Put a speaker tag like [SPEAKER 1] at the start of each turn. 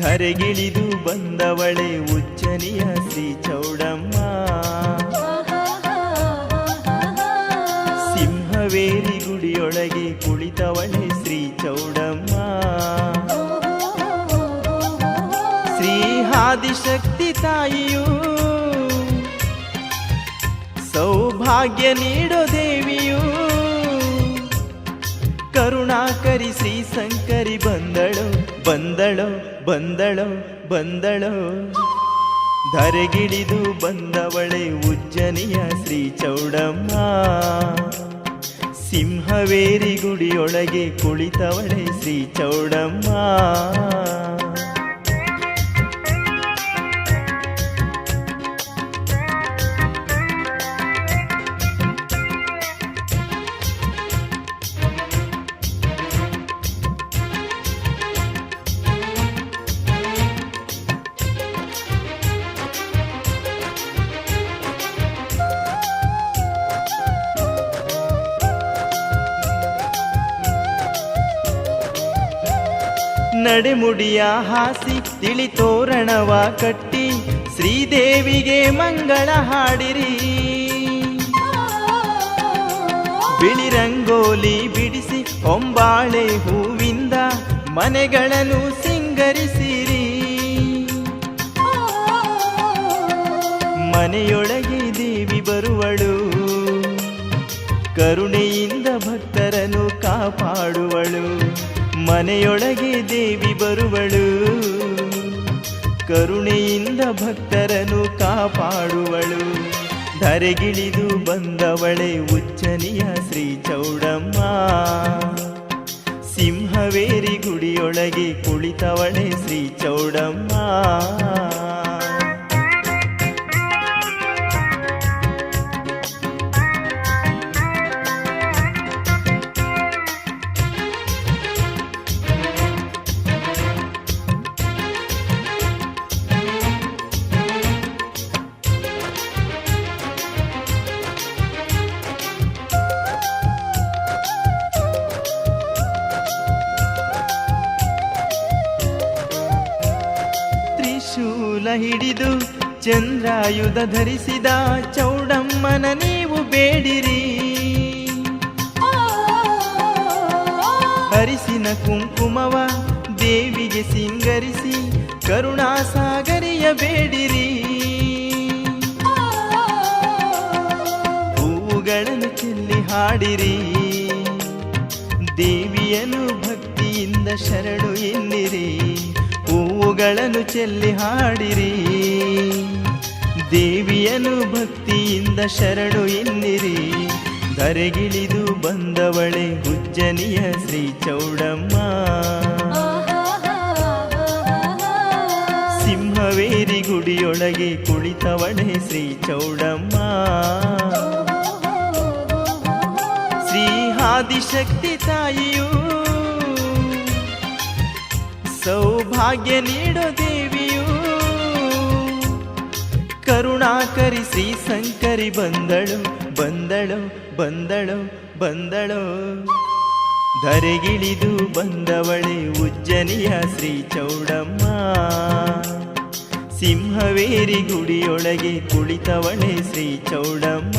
[SPEAKER 1] ಧರೆಗಿಳಿದು ಬಂದವಳೆ ಉಜ್ಜನಿಯ ಶ್ರೀ ಚೌಡಮ್ಮ. ಸಿಂಹವೇರಿ ಗುಡಿಯೊಳಗೆ ಕುಳಿತವಳೆ ಶ್ರೀ ಚೌಡಮ್ಮ. ಶ್ರೀ ಆದಿಶಕ್ತಿ ತಾಯಿಯು ಸೌಭಾಗ್ಯ ನೀಡೋ ದೇವಿಯು. ಕರುಣಾಕರಿ ಶ್ರೀ ಶಂಕರಿ ಬಂದಳೋ ಬಂದಳೋ ಬಂದಳೋ ಬಂದಳೋ. ಧರೆಗಿಳಿದು ಬಂದವಳೆ ಉಜ್ಜನಿಯ ಶ್ರೀ ಚೌಡಮ್ಮ. ಸಿಂಹವೇರಿ ಗುಡಿಯೊಳಗೆ ಕುಳಿತವಳೆ ಶ್ರೀ ಚೌಡಮ್ಮ. ನಡೆಮುಡಿಯ ಹಾಸಿ ತಿಳಿ ತೋರಣವ ಕಟ್ಟಿ ಶ್ರೀದೇವಿಗೆ ಮಂಗಳ ಹಾಡಿರಿ. ಬಿಳಿ ರಂಗೋಲಿ ಬಿಡಿಸಿ ಹೊಂಬಾಳೆ ಹೂವಿಂದ ಮನೆಗಳನ್ನು ಸಿಂಗರಿಸಿರಿ. ಮನೆಯೊಳಗೆ ದೇವಿ ಬರುವಳು, ಕರುಣೆಯಿಂದ ಭಕ್ತರನ್ನು ಕಾಪಾಡುವಳು. ಮನೆಯೊಳಗೆ ದೇವಿ ಬರುವಳು, ಕರುಣೆಯಿಂದ ಭಕ್ತರನ್ನು ಕಾಪಾಡುವಳು. ಧರೆಗಿಳಿದು ಬಂದವಳೆ ಉಜ್ಜನಿಯ ಶ್ರೀ ಚೌಡಮ್ಮ. ಸಿಂಹವೇರಿ ಗುಡಿಯೊಳಗೆ ಕುಳಿತವಳೆ ಶ್ರೀ ಚೌಡಮ್ಮ. ಶೂಲ ಹಿಡಿದು ಚಂದ್ರಾಯುಧ ಧರಿಸಿದ ಚೌಡಮ್ಮನ ನೀವು ಬೇಡಿರಿ. ಹರಿಸಿನ ಕುಂಕುಮವ ದೇವಿಗೆ ಸಿಂಗರಿಸಿ ಕರುಣಾಸಾಗರಿಯ ಬೇಡಿರಿ. ಹೂವುಗಳನ್ನು ಚೆಲ್ಲಿ ಹಾಡಿರಿ, ದೇವಿಯನ್ನು ಭಕ್ತಿಯಿಂದ ಶರಣು ಎನ್ನಿರಿ. ಹೂವುಗಳನ್ನು ಚೆಲ್ಲಿ ಹಾಡಿರಿ, ದೇವಿಯನ್ನು ಭಕ್ತಿಯಿಂದ ಶರಣು ಎನ್ನಿರಿ. ಧರೆಗಿಳಿದು ಬಂದವಳೆ ಉಜ್ಜನಿಯ ಶ್ರೀ ಚೌಡಮ್ಮ. ಸಿಂಹವೇರಿ ಗುಡಿಯೊಳಗೆ ಕುಳಿತವಳೆ ಶ್ರೀ ಚೌಡಮ್ಮ. ಶ್ರೀ ಆದಿಶಕ್ತಿ ತಾಯಿಯು ಸೌಭಾಗ್ಯ ನೀಡೋ ದೇವಿಯು. ಕರುಣಾಕರಿ ಶ್ರೀ ಶಂಕರಿ ಬಂದಳು ಬಂದಳೋ ಬಂದಳೋ ಬಂದಳೋ. ಧರೆಗಿಳಿದು ಬಂದವಳೆ ಉಜ್ಜನಿಯ ಶ್ರೀ ಚೌಡಮ್ಮ. ಸಿಂಹವೇರಿ ಗುಡಿಯೊಳಗೆ ಕುಳಿತವಳೆ ಶ್ರೀ ಚೌಡಮ್ಮ.